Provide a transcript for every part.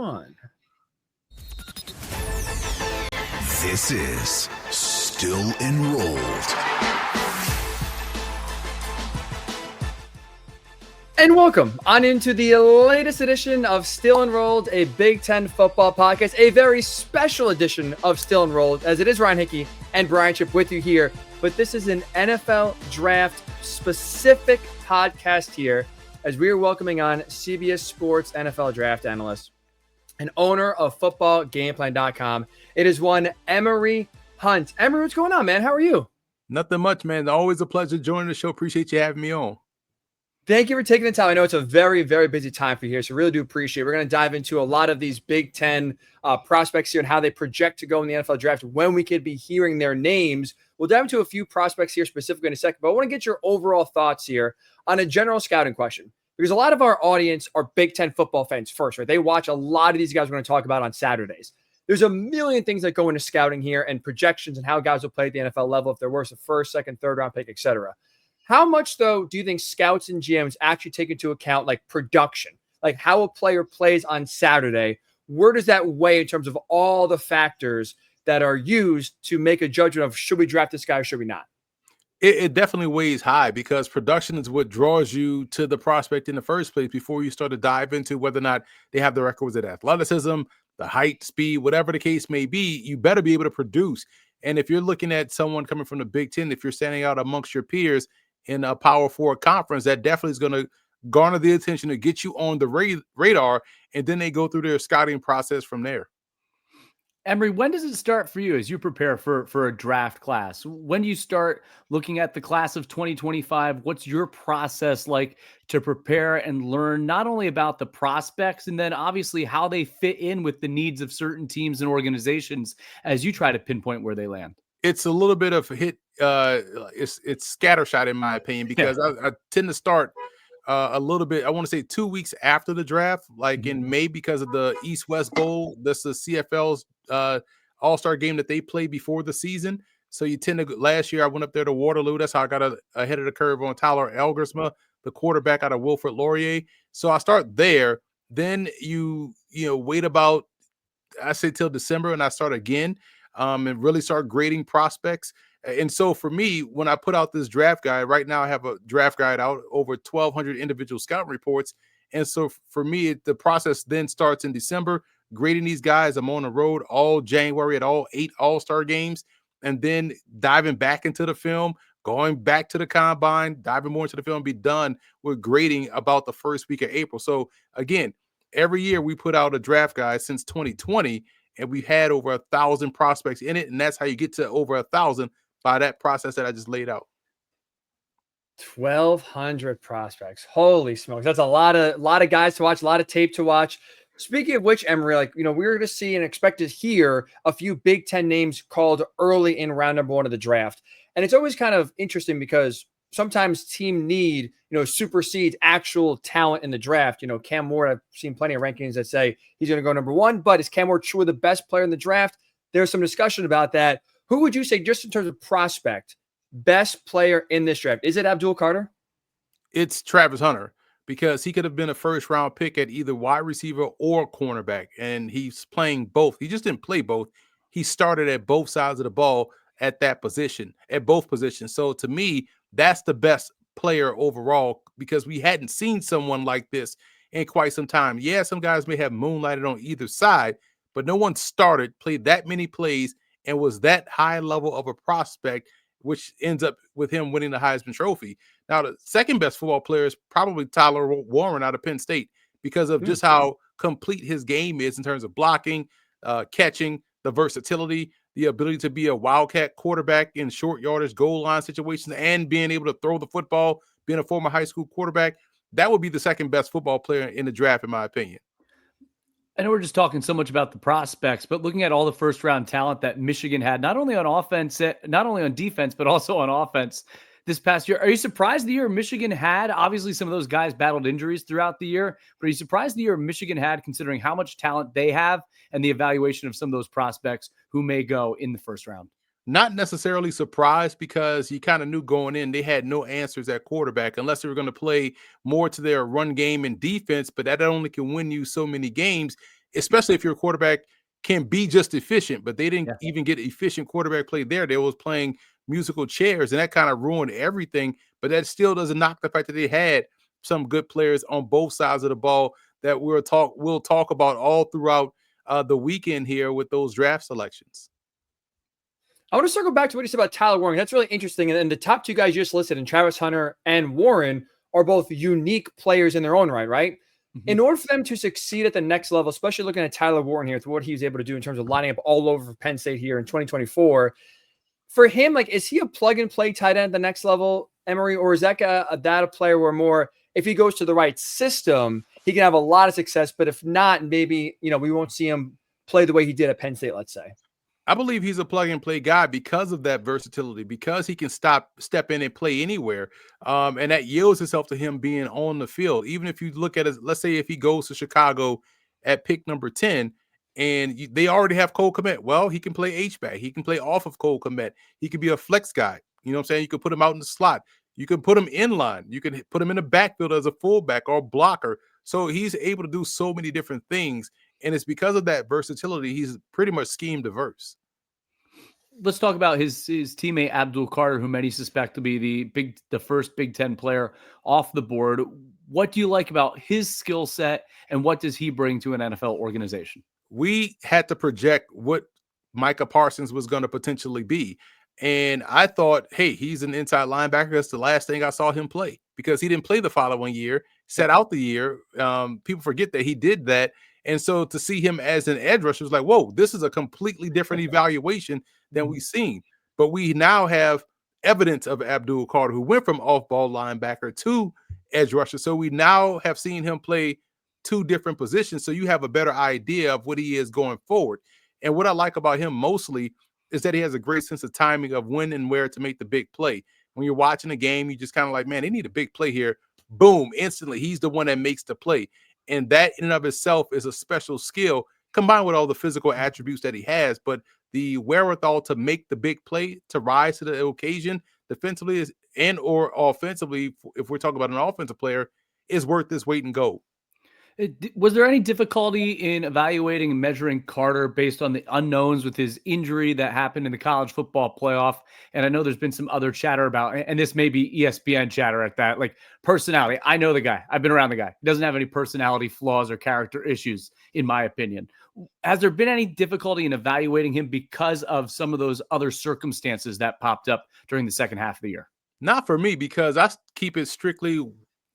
one. This is Still Enrolled. And welcome on into the latest edition of Still Enrolled, a Big Ten football podcast, a very special edition of Still Enrolled, as it is Ryan Hickey and Brian Chip with you here. But this is an NFL Draft specific podcast here, as we are welcoming on CBS Sports NFL Draft analyst and owner of footballgameplan.com. It is one Emory Hunt. Emory, what's going on, man? How are you? Nothing much, man. Always a pleasure joining the show. Appreciate you having me on. Thank you for taking the time. I know it's a very, very busy time for you here, so really do appreciate it. We're going to dive into a lot of these Big Ten prospects here and how they project to go in the NFL Draft when we could be hearing their names. We'll dive into a few prospects here specifically in a second, but I want to get your overall thoughts here on a general scouting question, because a lot of our audience are Big Ten football fans first, right? They watch a lot of these guys we're going to talk about on Saturdays. There's a million things that go into scouting here and projections and how guys will play at the NFL level, if they're worth a first, second, third round pick, etc. How much, though, do you think scouts and GMs actually take into account, like, production, like how a player plays on Saturday? Where does that weigh in terms of all the factors that are used to make a judgment of should we draft this guy or should we not? It definitely weighs high, because production is what draws you to the prospect in the first place before you start to dive into whether or not they have the requisite athleticism, the height, speed, whatever the case may be. You better be able to produce. And if you're looking at someone coming from the Big Ten, if you're standing out amongst your peers in a Power Four conference, that definitely is going to garner the attention to get you on the radar, and then they go through their scouting process from there. Emory, when does it start for you as you prepare for a draft class? When do you start looking at the class of 2025? What's your process like to prepare and learn not only about the prospects and then obviously how they fit in with the needs of certain teams and organizations as you try to pinpoint where they land? It's a little bit of it's scattershot in my opinion, because I tend to start a little bit, I want to say 2 weeks after the draft, like in May, because of the East-West Bowl. This is CFL's all-star game that they play before the season. So you tend to, last year I went up there to Waterloo. That's how I got ahead of the curve on Tyler Elgersma, the quarterback out of Wilfrid Laurier. So I start there. Then you wait about, I say, till December, and I start again and really start grading prospects. And so for me, when I put out this draft guide, right now I have a draft guide out, over 1,200 individual scouting reports. And so for me, the process then starts in December, grading these guys. I'm on the road all January at all 8 all-star games, and then diving back into the film, going back to the combine, diving more into the film, be done with grading about the first week of April. So again, every year we put out a draft guide since 2020, and we've had over 1,000 prospects in it. And that's how you get to over 1,000 by that process that I just laid out. 1,200 prospects. Holy smokes. That's a lot of guys to watch, a lot of tape to watch. Speaking of which, Emory, we're going to see and expect to hear a few Big Ten names called early in round number 1 of the draft. And it's always kind of interesting because sometimes team need, supersedes actual talent in the draft. Cam Ward, I've seen plenty of rankings that say he's going to go number 1, but is Cam Ward truly the best player in the draft? There's some discussion about that. Who would you say, just in terms of prospect, best player in this draft? Is it Abdul Carter? It's Travis Hunter, because he could have been a first-round pick at either wide receiver or cornerback, and he's playing both. He just didn't play both. He started at both sides of the ball at that position, at both positions. So to me, that's the best player overall, because we hadn't seen someone like this in quite some time. Yeah, some guys may have moonlighted on either side, but no one played that many plays, and was that high level of a prospect, which ends up with him winning the Heisman Trophy. Now, the second best football player is probably Tyler Warren out of Penn State, because of just how complete his game is in terms of blocking, catching, the versatility, the ability to be a wildcat quarterback in short yardage goal line situations, and being able to throw the football, being a former high school quarterback. That would be the second best football player in the draft, in my opinion. I know we're just talking so much about the prospects, but looking at all the first round talent that Michigan had, not only on defense, but also on offense this past year. Are you surprised the year Michigan had? Obviously, some of those guys battled injuries throughout the year, but are you surprised the year Michigan had, considering how much talent they have and the evaluation of some of those prospects who may go in the first round? Not necessarily surprised, because you kind of knew going in they had no answers at quarterback unless they were going to play more to their run game and defense, but that only can win you so many games. especially if your quarterback can be just efficient, but they didn't Yeah. even get efficient quarterback play there. They was playing musical chairs, and that kind of ruined everything. But that still doesn't knock the fact that they had some good players on both sides of the ball that we'll talk about all throughout the weekend here with those draft selections. I want to circle back to what you said about Tyler Warren. That's really interesting. And the top two guys you just listed, and Travis Hunter and Warren, are both unique players in their own right, right? Mm-hmm. In order for them to succeed at the next level, especially looking at Tyler Warren here, with what he was able to do in terms of lining up all over for Penn State here in 2024, for him, like, is he a plug and play tight end at the next level, Emory, or is that a player where more, if he goes to the right system, he can have a lot of success, but if not, maybe, we won't see him play the way he did at Penn State, let's say. I believe he's a plug and play guy because of that versatility, because he can step in and play anywhere. And that yields itself to him being on the field. Even if you look at it, let's say if he goes to Chicago at pick number 10 and they already have Cole Kmet. Well, he can play H-back. He can play off of Cole Kmet. He could be a flex guy. You know what I'm saying? You could put him out in the slot. You can put him in line. You can put him in the backfield as a fullback or blocker. So he's able to do so many different things. And it's because of that versatility, he's pretty much scheme diverse. Let's talk about his teammate Abdul Carter, who many suspect to be the first Big Ten player off the board. What do you like about his skill set, and what does he bring to an NFL organization? We had to project what Micah Parsons was going to potentially be. And I thought, hey, he's an inside linebacker. That's the last thing I saw him play, because he didn't play the following year, set out the year. People forget that he did that. And so to see him as an edge rusher was like, whoa, this is a completely different evaluation than we've seen. But we now have evidence of Abdul Carter, who went from off-ball linebacker to edge rusher. So we now have seen him play two different positions. So you have a better idea of what he is going forward. And what I like about him mostly is that he has a great sense of timing of when and where to make the big play. When you're watching a game, you just kind of like, man, they need a big play here. Boom, instantly, he's the one that makes the play. And that in and of itself is a special skill, combined with all the physical attributes that he has. But the wherewithal to make the big play, to rise to the occasion defensively or offensively, if we're talking about an offensive player, is worth this weight in gold. Was there any difficulty in evaluating and measuring Carter based on the unknowns with his injury that happened in the college football playoff? And I know there's been some other chatter about, and this may be ESPN chatter at that, like personality. I know the guy. I've been around the guy. He doesn't have any personality flaws or character issues, in my opinion. Has there been any difficulty in evaluating him because of some of those other circumstances that popped up during the second half of the year? Not for me, because I keep it strictly,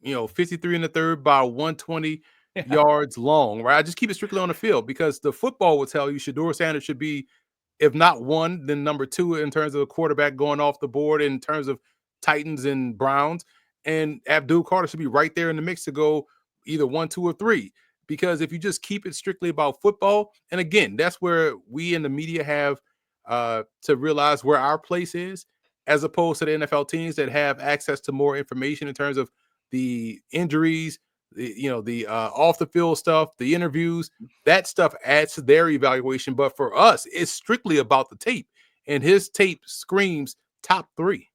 53 in the third by 120 yards long, right? I just keep it strictly on the field, because the football will tell you Shedeur Sanders should be, if not one, then number two in terms of a quarterback going off the board in terms of Titans and Browns. And Abdul Carter should be right there in the mix to go either 1, 2, or 3. Because if you just keep it strictly about football, and again, that's where we in the media have to realize where our place is, as opposed to the NFL teams that have access to more information in terms of the injuries, the off the field stuff, the interviews. That stuff adds to their evaluation. But for us, it's strictly about the tape, and his tape screams top 3.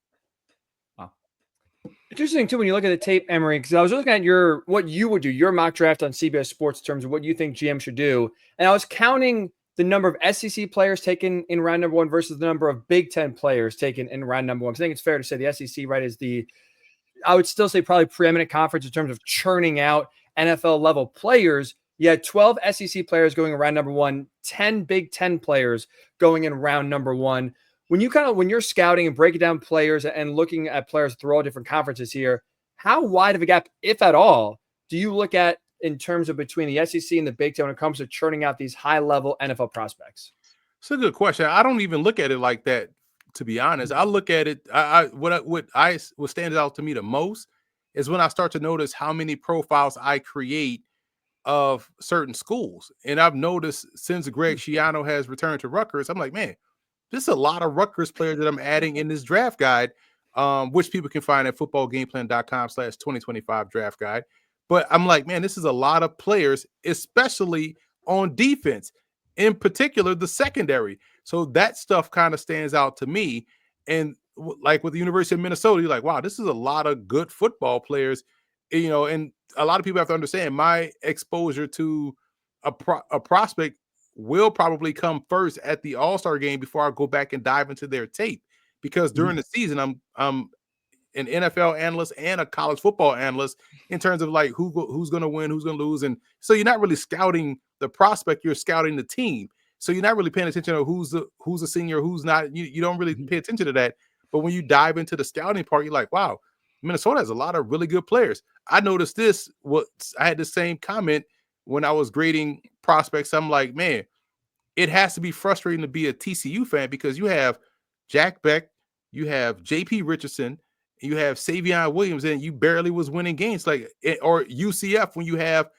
Interesting too when you look at the tape, Emory, because I was looking at what you would do, your mock draft on CBS Sports in terms of what you think GM should do, and I was counting the number of SEC players taken in round number 1 versus the number of Big Ten players taken in round number 1. I think it's fair to say the SEC, right, is I would still say probably preeminent conference in terms of churning out NFL level players. You had 12 SEC players going in round number 1, 10 Big Ten players going in round number 1. When you're scouting and breaking down players and looking at players through all different conferences here, how wide of a gap, if at all, do you look at in terms of between the SEC and the Big Ten when it comes to churning out these high level NFL prospects? It's a good question. I don't even look at it like that, to be honest. I look at it. What stands out to me the most is when I start to notice how many profiles I create of certain schools. And I've noticed since Greg Schiano has returned to Rutgers, I'm like, man, there's a lot of Rutgers players that I'm adding in this draft guide, which people can find at footballgameplan.com/2025 draft guide. But I'm like, man, this is a lot of players, especially on defense, in particular the secondary. So that stuff kind of stands out to me. And like with the University of Minnesota, you're like, wow, this is a lot of good football players, and a lot of people have to understand my exposure to a prospect will probably come first at the All-Star game before I go back and dive into their tape, because during the season I'm an NFL analyst and a college football analyst in terms of like who's going to win, who's going to lose. And so you're not really scouting the prospect, you're scouting the team. So you're not really paying attention to who's a senior, who's not. You don't really pay attention to that. But when you dive into the scouting part, you're like, wow, Minnesota has a lot of really good players. I noticed this. I had the same comment when I was grading prospects. I'm like, man, it has to be frustrating to be a TCU fan because you have Jack Beck, you have JP Richardson, you have Savion Williams, and you barely was winning games, or UCF when you have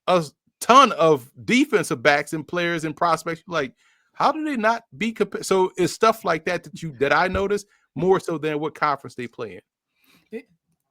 a ton of defensive backs and players and prospects. Like, how do they not be compared? So it's stuff like that I noticed more so than what conference they play in.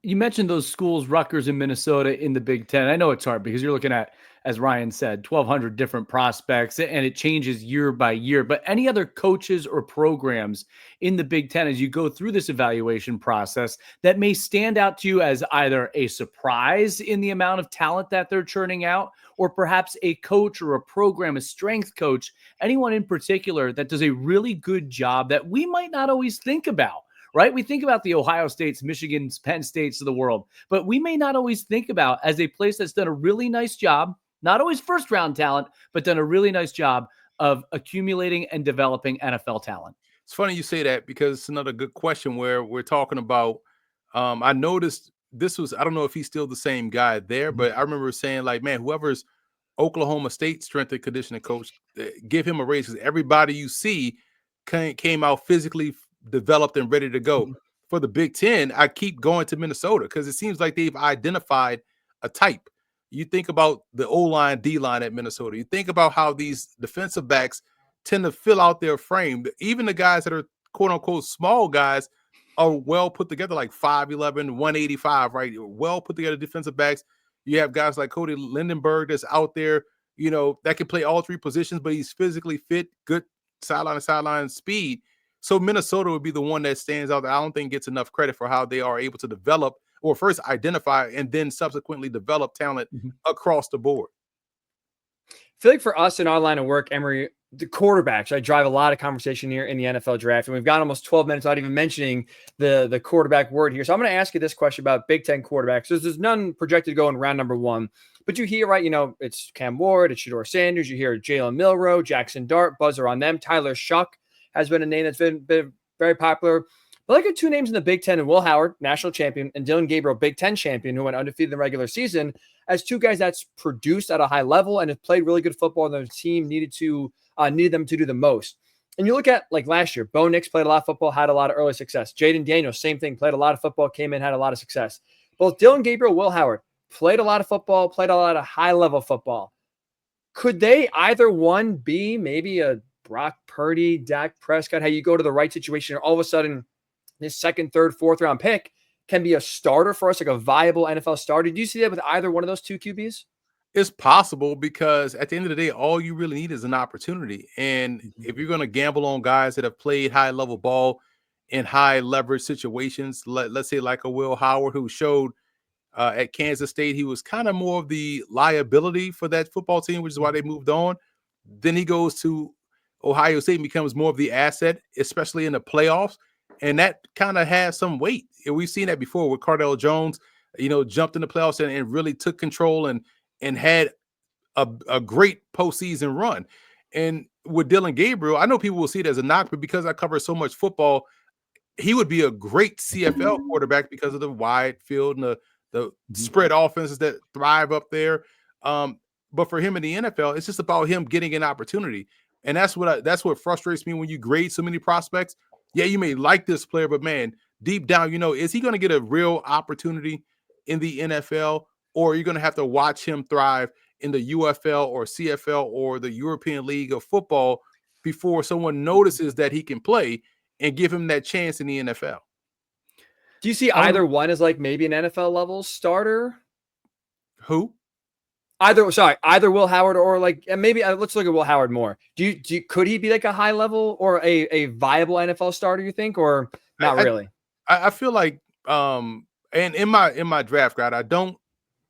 You mentioned those schools, Rutgers and Minnesota in the Big Ten. I know it's hard because you're looking at, as Ryan said, 1,200 different prospects, and it changes year by year. But any other coaches or programs in the Big Ten as you go through this evaluation process that may stand out to you as either a surprise in the amount of talent that they're churning out, or perhaps a coach or a program, a strength coach, anyone in particular that does a really good job that we might not always think about? Right? We think about the Ohio States, Michigans, Penn States of the world, but we may not always think about as a place that's done a really nice job, not always first round talent, but done a really nice job of accumulating and developing NFL talent. It's funny you say that because it's another good question where we're talking about, I noticed this was, I don't know if he's still the same guy there, but I remember saying like, man, whoever's Oklahoma State strength and conditioning coach, give him a raise because everybody you see came out physically developed and ready to go. For the Big Ten, I keep going to Minnesota because it seems like they've identified a type. You think about the O-line, D-line at Minnesota. You think about how these defensive backs tend to fill out their frame. Even the guys that are quote-unquote small guys are well put together, like 5'11", 185, right? Well put together defensive backs. You have guys like Cody Lindenberg that's out there, that can play all three positions, but he's physically fit, good sideline to sideline speed. So Minnesota would be the one that stands out that I don't think gets enough credit for how they are able to develop, or first identify and then subsequently develop talent across the board. I feel like for us in our line of work, Emory, the quarterbacks, I drive a lot of conversation here in the NFL draft, and we've got almost 12 minutes without even mentioning the quarterback word here. So I'm going to ask you this question about Big Ten quarterbacks. There's none projected to go in round number one, but you hear, right, it's Cam Ward, it's Shedeur Sanders, you hear Jalen Milroe, Jackson Dart, buzzer on them. Tyler Shuck has been a name that's been very popular. But look at two names in the Big Ten, and Will Howard, national champion, and Dylan Gabriel, Big Ten champion, who went undefeated in the regular season, as two guys that's produced at a high level and have played really good football, and their team needed them to do the most. And you look at like last year, Bo Nix played a lot of football, had a lot of early success. Jaden Daniels, same thing, played a lot of football, came in, had a lot of success. Both Dylan Gabriel, Will Howard played a lot of football, played a lot of high-level football. Could they either one be maybe a Brock Purdy, Dak Prescott, how you go to the right situation, and all of a sudden this second, third, fourth round pick can be a starter for us, like a viable NFL starter? Do you see that with either one of those two QBs? It's possible because at the end of the day, all you really need is an opportunity. And if you're going to gamble on guys that have played high level ball in high leverage situations, let's say like a Will Howard, who showed at Kansas State, he was kind of more of the liability for that football team, which is why they moved on. Then he goes to Ohio State and becomes more of the asset, especially in the playoffs. And that kind of has some weight. And we've seen that before with Cardale Jones, jumped in the playoffs and really took control and had a great postseason run. And with Dylan Gabriel, I know people will see it as a knock, but because I cover so much football, he would be a great CFL quarterback because of the wide field and the spread offenses that thrive up there. But for him in the NFL, it's just about him getting an opportunity. And that's what frustrates me when you grade so many prospects. Yeah, you may like this player, but man, deep down, is he going to get a real opportunity in the NFL, or are you going to have to watch him thrive in the UFL or CFL or the European League of Football before someone notices that he can play and give him that chance in the NFL? Do you see either one as like maybe an NFL level starter? Who? Either Will Howard or like maybe let's look at Will Howard more. Could he be like a high level or a viable NFL starter, you think, or not really? I feel like and in my draft guide, I don't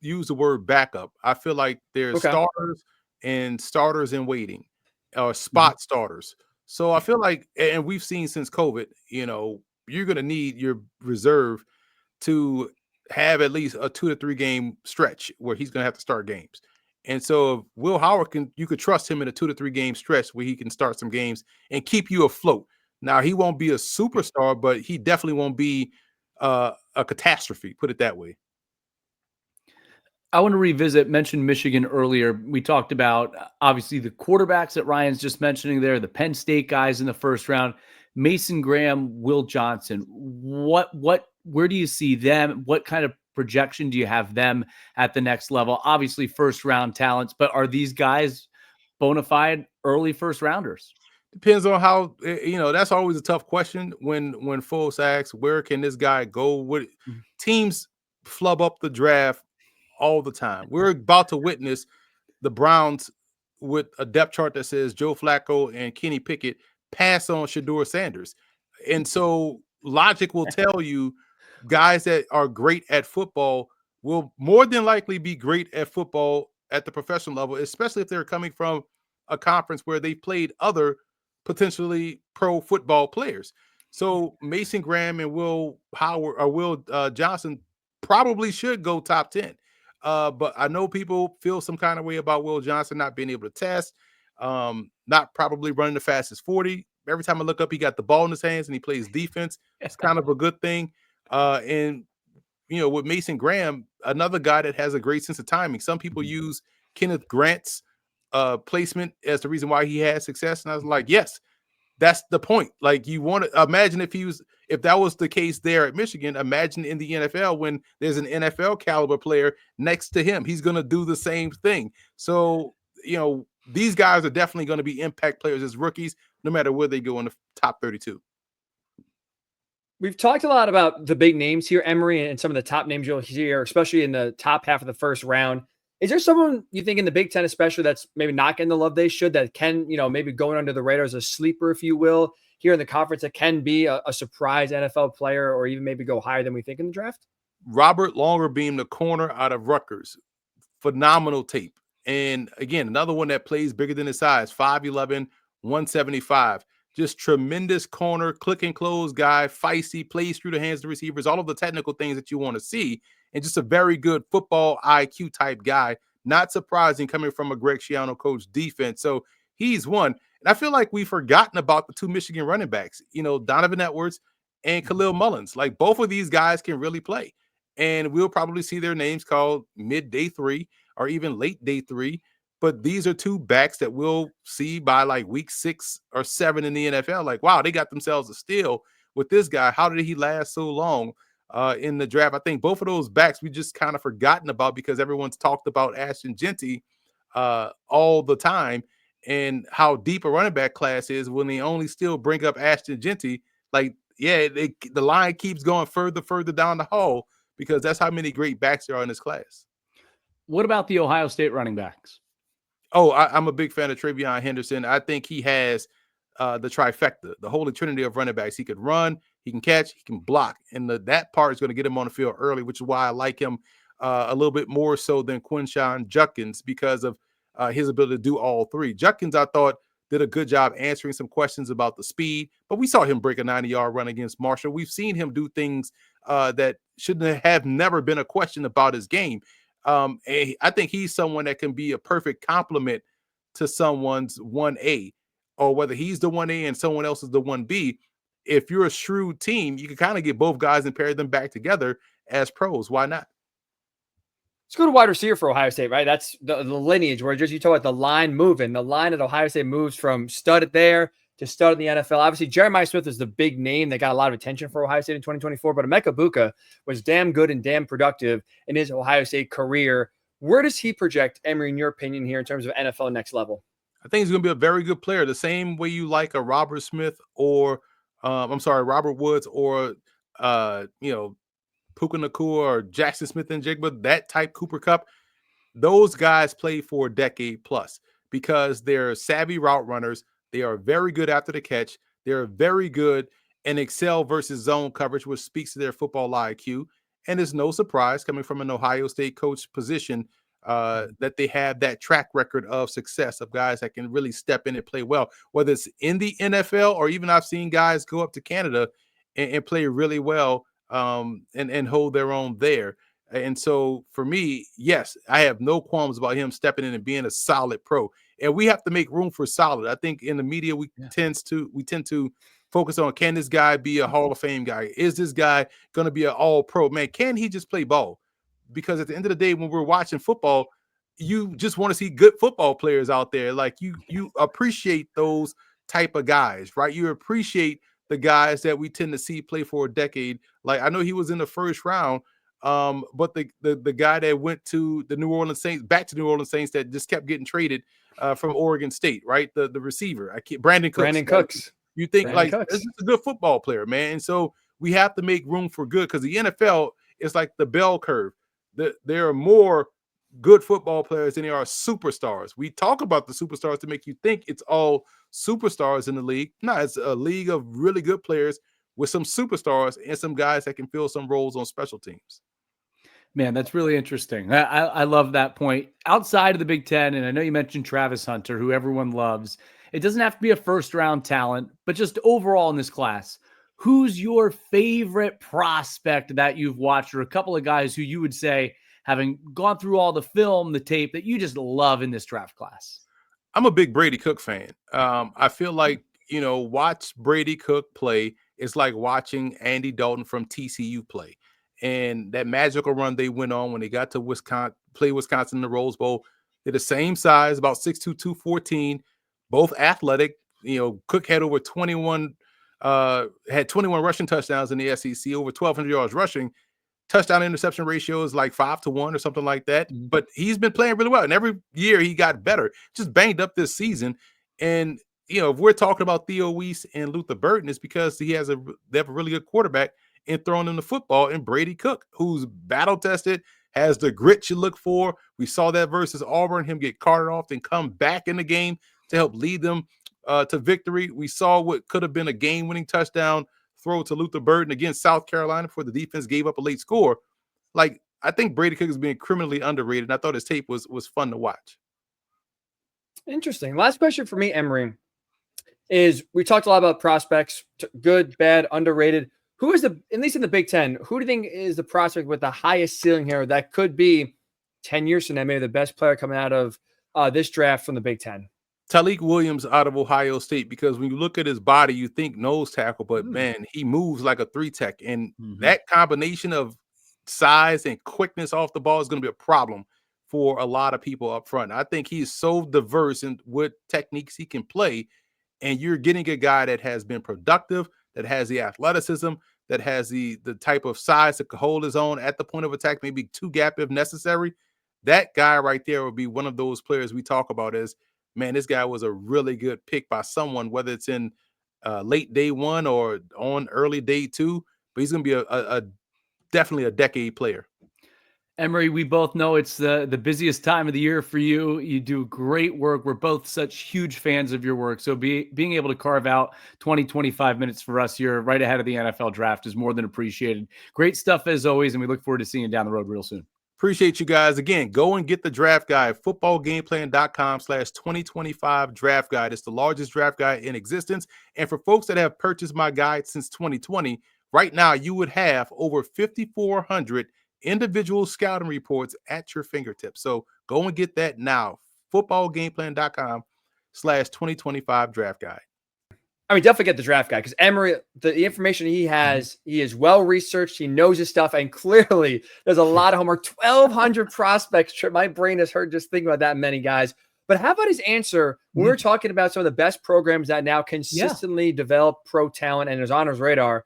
use the word backup. I feel like there's starters and starters in waiting or spot starters. So I feel like, and we've seen since COVID, you're going to need your reserve to have at least a 2 to 3 game stretch where he's going to have to start games. And so if Will Howard you could trust him in a 2 to 3 game stretch where he can start some games and keep you afloat. Now he won't be a superstar, but he definitely won't be a catastrophe. Put it that way. I want to mention Michigan earlier. We talked about obviously the quarterbacks that Ryan's just mentioning there, the Penn State guys in the first round, Mason Graham, Will Johnson. Where do you see them? What kind of projection do you have them at the next level? Obviously first round talents, but are these guys bona fide early first rounders? Depends on how, that's always a tough question when folks ask, where can this guy go? What teams flub up the draft all the time. We're about to witness the Browns with a depth chart that says Joe Flacco and Kenny Pickett pass on Shedeur Sanders. And so logic will tell you guys that are great at football will more than likely be great at football at the professional level, especially if they're coming from a conference where they played other potentially pro football players. So Mason Graham and Will Johnson probably should go top 10. But I know people feel some kind of way about Will Johnson not being able to test, not probably running the fastest 40. Every time I look up, he got the ball in his hands and he plays defense. It's kind of a good thing. And with Mason Graham, another guy that has a great sense of timing. Some people use Kenneth Grant's placement as the reason why he had success. And I was like, yes, that's the point. Like, you want to imagine if that was the case there at Michigan, imagine in the NFL when there's an NFL caliber player next to him, he's going to do the same thing. So, these guys are definitely going to be impact players as rookies, no matter where they go in the top 32. We've talked a lot about the big names here, Emory, and some of the top names you'll hear, especially in the top half of the first round. Is there someone you think in the Big Ten, especially, that's maybe not getting the love they should, that can, maybe going under the radar as a sleeper, if you will, here in the conference, that can be a surprise NFL player or even maybe go higher than we think in the draft? Robert Longerbeam, the corner out of Rutgers. Phenomenal tape. And again, another one that plays bigger than his size, 5'11", 175. Just tremendous corner, click and close guy, feisty, plays through the hands of the receivers, all of the technical things that you want to see. And just a very good football IQ type guy. Not surprising coming from a Greg Schiano coach defense. So he's one. And I feel like we've forgotten about the two Michigan running backs, Donovan Edwards and Khalil Mullins. Like, both of these guys can really play. And we'll probably see their names called mid-day 3 or even late day 3. But these are two backs that we'll see by like week 6 or 7 in the NFL. Like, wow, they got themselves a steal with this guy. How did he last so long in the draft? I think both of those backs we just kind of forgotten about because everyone's talked about Ashton Jeanty all the time and how deep a running back class is when they only still bring up Ashton Jeanty. Like, yeah, the line keeps going further down the hall because that's how many great backs there are in this class. What about the Ohio State running backs? Oh, I'm a big fan of TreVeyon Henderson. I think he has the trifecta, the holy trinity of running backs. He could run, he can catch, he can block. And that part is going to get him on the field early, which is why I like him a little bit more so than Quinshon Judkins because of his ability to do all three. Judkins, I thought, did a good job answering some questions about the speed, but we saw him break a 90-yard run against Marshall. We've seen him do things that shouldn't have never been a question about his game. I think he's someone that can be a perfect complement to someone's 1A, or whether he's the 1A and someone else is the 1B. If you're a shrewd team, you can kind of get both guys and pair them back together as pros. Why not? Let's go to wide receiver for Ohio State, right? That's the lineage where just you talk about the line moving. The line at Ohio State moves from stud there to stud in the NFL. Obviously, Jeremiah Smith is the big name that got a lot of attention for Ohio State in 2024, but Emeka Egbuka was damn good and damn productive in his Ohio State career. Where does he project, Emory, in your opinion, here in terms of NFL next level? I think he's going to be a very good player, the same way you like a Robert Smith or, Robert Woods or, Puka Nacua or Jackson Smith-Njigba, that type Cooper Kupp. Those guys play for a decade plus because they're savvy route runners. They are very good after the catch. They're very good and excel versus zone coverage, which speaks to their football IQ. And it's no surprise coming from an Ohio State coach position that they have that track record of success of guys that can really step in and play well, whether it's in the NFL or even I've seen guys go up to Canada and play really well and hold their own there. And so for me, yes, I have no qualms about him stepping in and being a solid pro. And we have to make room for solid. I think in the media we tend to focus on, can this guy be a Hall of Fame guy? Is this guy going to be an all pro? Man, can he just play ball? Because at the end of the day, when we're watching football, you just want to see good football players out there. Like you appreciate those type of guys, right? You appreciate the guys that we tend to see play for a decade. Like I know he was in the first round, but the guy that went to the New Orleans Saints, back to New Orleans Saints, that just kept getting traded from Oregon State, right? The receiver, Brandon Cooks. You think Brandon like Cooks. this is a good football player, man. And so we have to make room for good, because the NFL is like the bell curve. There are more good football players than there are superstars. We talk about the superstars to make you think it's all superstars in the league. No, it's a league of really good players with some superstars and some guys that can fill some roles on special teams. Man, that's really interesting. I love that point. Outside of the Big Ten, and I know you mentioned Travis Hunter, who everyone loves, it doesn't have to be a first-round talent, but just overall in this class, who's your favorite prospect that you've watched, or a couple of guys who you would say, having gone through all the film, the tape, that you just love in this draft class? I'm a big Brady Cook fan. I feel like, watch Brady Cook play is like watching Andy Dalton from TCU play. And that magical run they went on when they got to Wisconsin in the Rose Bowl. They're the same size, about 6'2", 214, both athletic. Cook had over 21 rushing touchdowns in the SEC, over 1,200 yards rushing. Touchdown interception ratio is like 5-1 or something like that. But he's been playing really well. And every year he got better, just banged up this season. And, if we're talking about Theo Weiss and Luther Burton, it's because they have a really good quarterback and throwing them the football in Brady Cook, who's battle tested, has the grit you look for. We saw that versus Auburn, him get carted off and come back in the game to help lead them to victory. We saw what could have been a game-winning touchdown throw to Luther Burton against South Carolina before the defense gave up a late score. Like, I think Brady Cook is being criminally underrated, and I thought his tape was fun to watch. Interesting. Last question for me, Emory, is we talked a lot about prospects, good, bad, underrated. Who is at least in the Big Ten, who do you think is the prospect with the highest ceiling here that could be 10 years from now, maybe the best player coming out of this draft from the Big Ten? Tyleik Williams out of Ohio State, because when you look at his body, you think nose tackle, but man, he moves like a 3-tech. And that combination of size and quickness off the ball is going to be a problem for a lot of people up front. I think he's so diverse in what techniques he can play. And you're getting a guy that has been productive, that has the athleticism, that has the type of size that could hold his own at the point of attack, maybe two gap if necessary. That guy right there would be one of those players we talk about as, man, this guy was a really good pick by someone, whether it's in late day one or on early day two, but he's going to be definitely a decade player. Emory, we both know it's the busiest time of the year for you. You do great work. We're both such huge fans of your work. So being able to carve out 20, 25 minutes for us here right ahead of the NFL draft is more than appreciated. Great stuff as always, and we look forward to seeing you down the road real soon. Appreciate you guys. Again, go and get the draft guide, footballgameplan.com/2025 draft guide. It's the largest draft guide in existence. And for folks that have purchased my guide since 2020, right now you would have over 5,400 individual scouting reports at your fingertips. So go and get that now. footballgameplan.com/2025 draft guide. I mean, definitely get the draft guide, because Emory, the information he has, he is well researched. He knows his stuff, and clearly there's a lot of homework. 1,200 prospects. My brain has hurt just thinking about that many guys. But how about his answer when we were talking about some of the best programs that now consistently develop pro talent and is on his radar?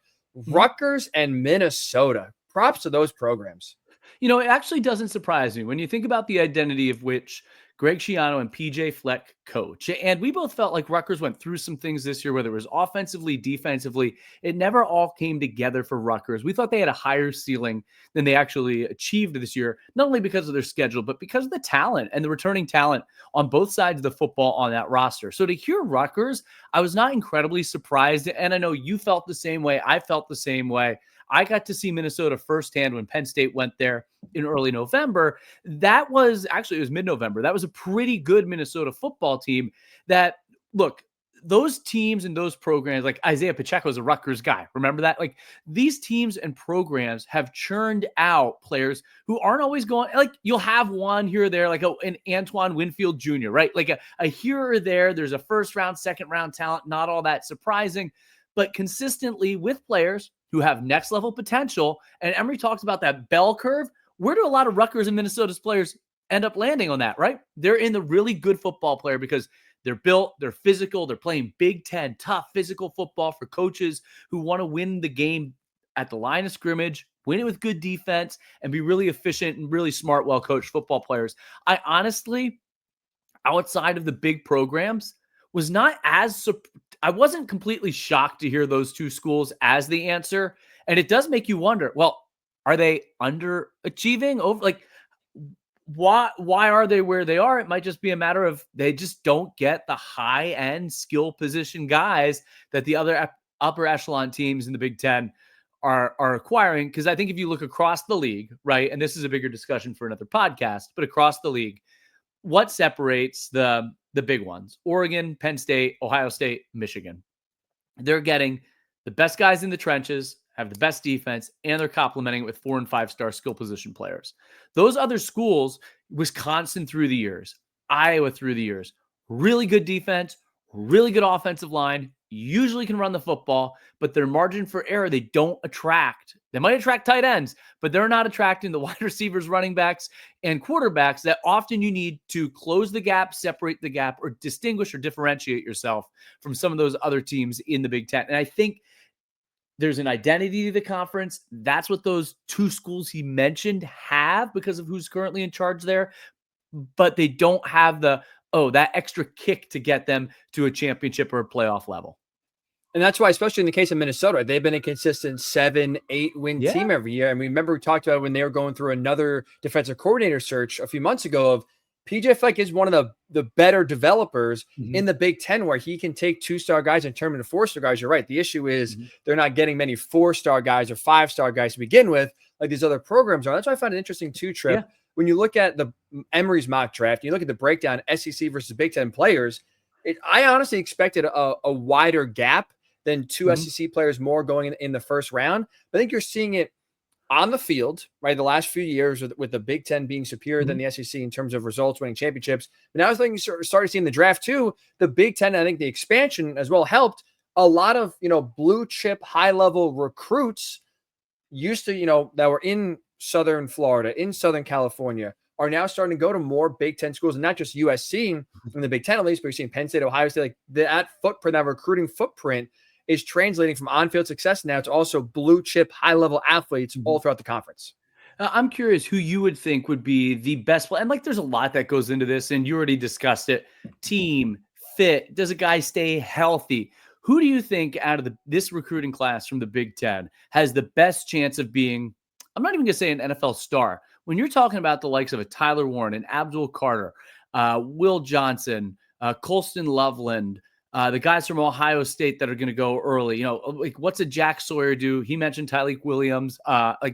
Rutgers and Minnesota. Props to those programs. It actually doesn't surprise me when you think about the identity of which Greg Schiano and PJ Fleck coach. And we both felt like Rutgers went through some things this year, whether it was offensively, defensively. It never all came together for Rutgers. We thought they had a higher ceiling than they actually achieved this year, not only because of their schedule, but because of the talent and the returning talent on both sides of the football on that roster. So to hear Rutgers, I was not incredibly surprised. And I know you felt the same way. I felt the same way. I got to see Minnesota firsthand when Penn State went there in early November. It was mid-November. That was a pretty good Minnesota football team that, look, those teams and those programs, like Isaiah Pacheco is a Rutgers guy. Remember that? Like, these teams and programs have churned out players who aren't always going, like, you'll have one here or there, like an Antoine Winfield Jr., right? Like a here or there, there's a first round, second round talent, not all that surprising, but consistently with players who have next level potential. And Emory talks about that bell curve. Where do a lot of Rutgers and Minnesota's players end up landing on that, right? They're in the really good football player because they're built, they're physical, they're playing Big Ten, tough physical football for coaches who want to win the game at the line of scrimmage, win it with good defense, and be really efficient and really smart, well-coached football players. I honestly, outside of the big programs, I wasn't completely shocked to hear those two schools as the answer. And it does make you wonder, well, are they underachieving? Why are they where they are? It might just be a matter of they just don't get the high-end skill position guys that the other upper echelon teams in the Big Ten are acquiring. Because I think if you look across the league, right, and this is a bigger discussion for another podcast, but across the league, what separates the big ones? Oregon, Penn State, Ohio State, Michigan. They're getting the best guys in the trenches, have the best defense, and they're complementing it with 4- and 5-star skill position players. Those other schools, Wisconsin through the years, Iowa through the years, really good defense, really good offensive line, usually can run the football, but their margin for error, they don't attract. They might attract tight ends, but they're not attracting the wide receivers, running backs, and quarterbacks that often you need to close the gap, separate the gap, or distinguish or differentiate yourself from some of those other teams in the Big Ten. And I think there's an identity to the conference. That's what those two schools he mentioned have because of who's currently in charge there. But they don't have that extra kick to get them to a championship or a playoff level. And that's why, especially in the case of Minnesota, they've been a consistent 7-8 win team every year. And we remember we talked about when they were going through another defensive coordinator search a few months ago of PJ Fleck is one of the better developers in the Big Ten where he can take 2-star guys and turn them into 4-star guys. You're right. The issue is they're not getting many 4-star guys or 5-star guys to begin with like these other programs are. That's why I find it interesting too, Trip. Yeah. When you look at the Emory's mock draft, you look at the breakdown SEC versus Big Ten players, I honestly expected a wider gap than two SEC players more going in the first round. But I think you're seeing it on the field, right? The last few years with the Big Ten being superior than the SEC in terms of results, winning championships. But now I think you started seeing the draft too. The Big Ten, I think the expansion as well helped a lot of, blue chip, high level recruits used to, that were in Southern Florida, in Southern California, are now starting to go to more Big Ten schools, and not just USC in the Big Ten at least, but you're seeing Penn State, Ohio State, like that footprint, that recruiting footprint is translating from on-field success now to also blue chip, high-level athletes all throughout the conference. I'm curious who you would think would be the best play. And there's a lot that goes into this, and you already discussed it. Team, fit, does a guy stay healthy? Who do you think out of this recruiting class from the Big Ten has the best chance of being, I'm not even going to say an NFL star. When you're talking about the likes of a Tyler Warren, an Abdul Carter, Will Johnson, Colston Loveland, the guys from Ohio State that are going to go early, what's a Jack Sawyer do? He mentioned Tyleik Williams.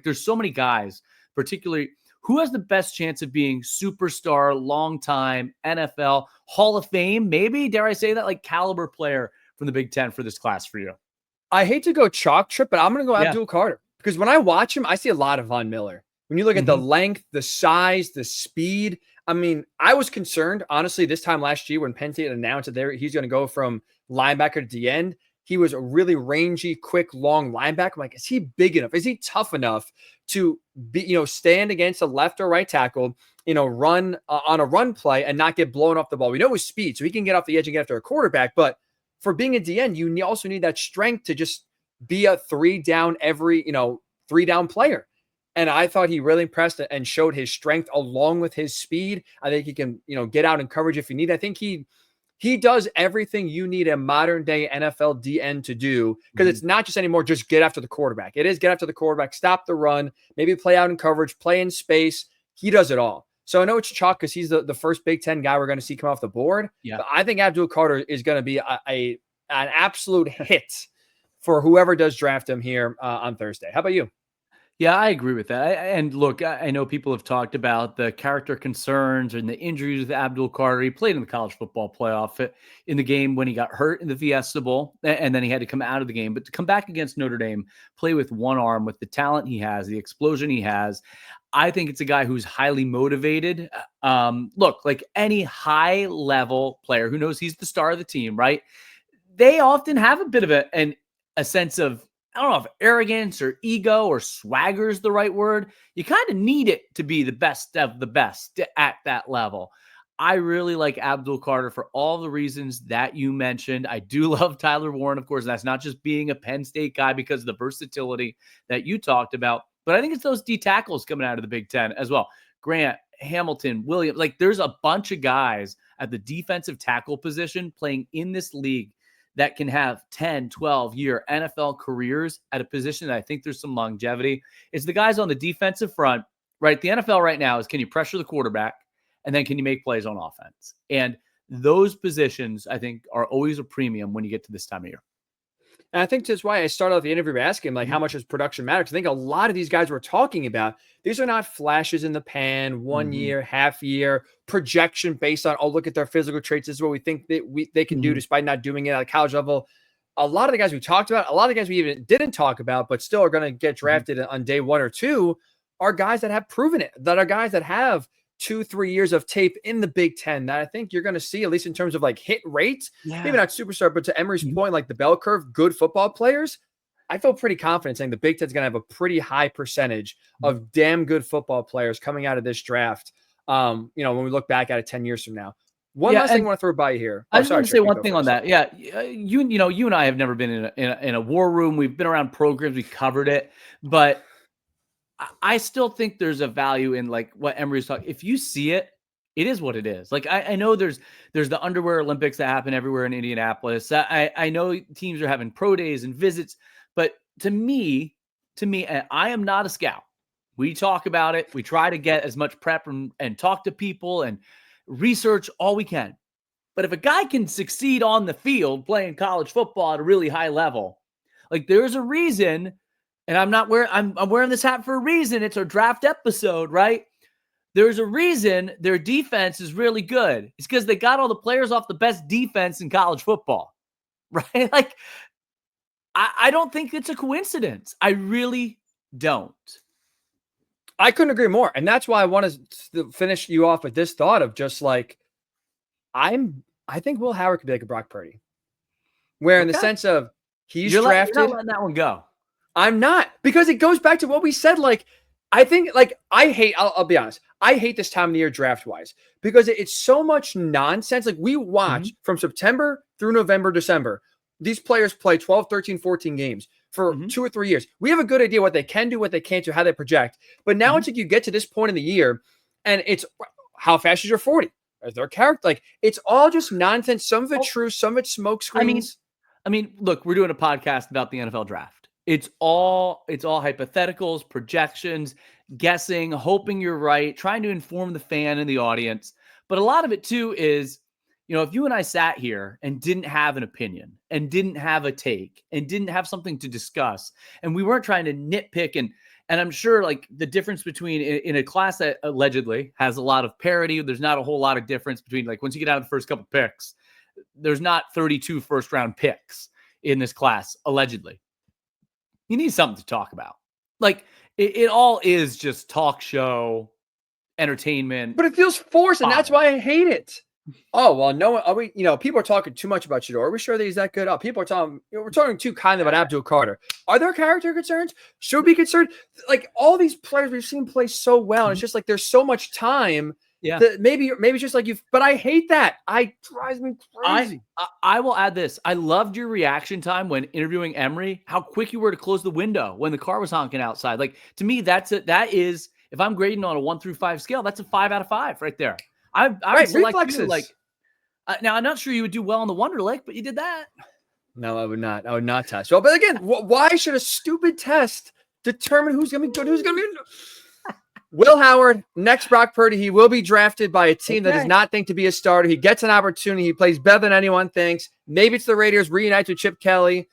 There's so many guys, particularly who has the best chance of being superstar, long-time NFL Hall of Fame, maybe, dare I say that, caliber player from the Big Ten for this class for you? I hate to go chalk, Trip, but I'm going to go Abdul Carter because when I watch him, I see a lot of Von Miller. When you look at the length, the size, the speed, I mean, I was concerned, honestly, this time last year when Penn State announced that he's going to go from linebacker to the end. He was a really rangy, quick, long linebacker. I'm like, is he big enough? Is he tough enough to be, stand against a left or right tackle, run on a run play and not get blown off the ball? We know his speed, so he can get off the edge and get after a quarterback. But for being a DN, you also need that strength to just be a 3-down every, 3-down player. And I thought he really impressed and showed his strength along with his speed. I think he can, get out in coverage if you need. I think he does everything you need a modern day NFL DN to do because it's not just anymore just get after the quarterback. It is get after the quarterback, stop the run, maybe play out in coverage, play in space. He does it all. So I know it's chalk because he's the first Big Ten guy we're going to see come off the board. Yeah. But I think Abdul Carter is going to be an absolute hit for whoever does draft him here on Thursday. How about you? Yeah, I agree with that. And look, I know people have talked about the character concerns and the injuries with Abdul Carter. He played in the college football playoff in the game when he got hurt in the Fiesta Bowl, and then he had to come out of the game. But to come back against Notre Dame, play with one arm, with the talent he has, the explosion he has, I think it's a guy who's highly motivated. Look, like any high-level player who knows he's the star of the team, right? They often have a bit of a sense of, I don't know if arrogance or ego or swagger is the right word. You kind of need it to be the best of the best at that level. I really like Abdul Carter for all the reasons that you mentioned. I do love Tyler Warren, of course. That's not just being a Penn State guy because of the versatility that you talked about, but I think it's those D tackles coming out of the Big Ten as well. Grant, Hamilton, Williams, like there's a bunch of guys at the defensive tackle position playing in this league that can have 10, 12-year NFL careers at a position that I think there's some longevity. It's the guys on the defensive front, right? The NFL right now is, can you pressure the quarterback? And then can you make plays on offense? And those positions, I think, are always a premium when you get to this time of year. And I think that's why I started off the interview by asking him, like, how much does production matter? Because I think a lot of these guys we're talking about, these are not flashes in the pan, 1 year, half year, projection based on, oh, look at their physical traits. This is what we think that they can do despite not doing it at a college level. A lot of the guys we talked about, a lot of the guys we even didn't talk about, but still are going to get drafted on day 1 or 2 are guys that have proven it, that are guys that have 2-3 years of tape in the Big Ten that I think you're going to see, at least in terms of like hit rates, maybe not superstar, but to Emory's point, like the bell curve, good football players. I feel pretty confident saying the Big Ten's going to have a pretty high percentage of damn good football players coming out of this draft. When we look back at it 10 years from now. One last thing I want to throw by you here. I just want to say one thing on that. Yeah. You and I have never been in a war room. We've been around programs. We covered it, but I still think there's a value in like what Emory's talking. If you see it, it is what it is. Like I know there's the underwear Olympics that happen everywhere in Indianapolis. I know teams are having pro days and visits, but to me, and I am not a scout. We talk about it. We try to get as much prep and talk to people and research all we can. But if a guy can succeed on the field playing college football at a really high level, like there's a reason. And I'm wearing this hat for a reason. It's our draft episode, right? There's a reason their defense is really good. It's because they got all the players off the best defense in college football, right? Like, I don't think it's a coincidence. I really don't. I couldn't agree more. And that's why I want to finish you off with this thought of just like, I think Will Howard could be like a Brock Purdy. Where in the sense of he's drafted. You're not letting that one go. I'm not, because it goes back to what we said. Like, I think, like, I'll be honest. I hate this time of the year draft wise because it's so much nonsense. Like, we watch from September through November, December. These players play 12, 13, 14 games for 2 or 3 years. We have a good idea what they can do, what they can't do, how they project. But now it's like you get to this point in the year and it's how fast is your 40? Is there a character? Like, it's all just nonsense. Some of it true, some of it smoke screens. I mean, look, we're doing a podcast about the NFL draft. It's all hypotheticals, projections, guessing, hoping you're right, trying to inform the fan and the audience. But a lot of it too is, if you and I sat here and didn't have an opinion and didn't have a take and didn't have something to discuss, and we weren't trying to nitpick and I'm sure like the difference between in a class that allegedly has a lot of parity, there's not a whole lot of difference between like once you get out of the first couple picks, there's not 32 first round picks in this class, allegedly. You need something to talk about. Like it all is just talk show, entertainment. But it feels forced, and that's why I hate it. Oh, well, no, are we, people are talking too much about Shador. Are we sure that he's that good? Oh, people are talking, we're talking too kindly about Abdul Carter. Are there character concerns? Should we be concerned? Like all these players we've seen play so well, and it's just like there's so much time. Yeah. That maybe it's just like but I hate that. I drives me crazy. I will add this. I loved your reaction time when interviewing Emory, how quick you were to close the window when the car was honking outside. Like to me, that is, if I'm grading on a 1 through 5 scale, that's a 5 out of 5 right there. I would select you, like, now I'm not sure you would do well on the Wonderlic, but you did that. No, I would not. I would not test. Well, but again, why should a stupid test determine who's going to be good, who's going to be Will Howard, next Brock Purdy. He will be drafted by a team that does not think to be a starter. He gets an opportunity. He plays better than anyone thinks. Maybe it's the Raiders reunites with Chip Kelly.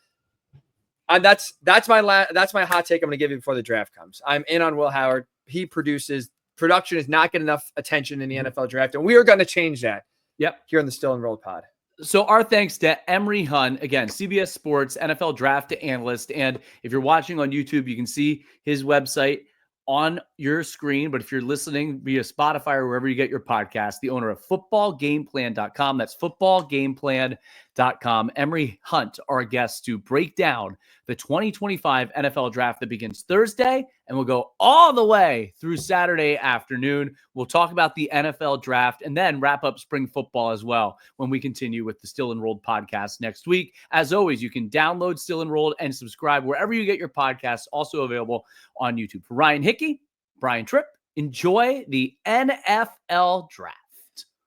That's my hot take I'm going to give you before the draft comes. I'm in on Will Howard. He produces. Production is not getting enough attention in the NFL draft, and we are going to change that. Yep. Here on the Still Enrolled Pod. So our thanks to Emory Hunt, again, CBS Sports NFL Draft analyst. And if you're watching on YouTube, you can see his website on your screen. But if you're listening via Spotify or wherever you get your podcast, the owner of footballgameplan.com. That's footballgameplan.com. Emory Hunt, our guest, to break down the 2025 NFL draft that begins Thursday and will go all the way through Saturday afternoon. We'll talk about the NFL draft and then wrap up spring football as well when we continue with the Still Enrolled podcast next week. As always, you can download Still Enrolled and subscribe wherever you get your podcasts, also available on YouTube. For Ryan Hickey, Brian Tripp, enjoy the NFL draft.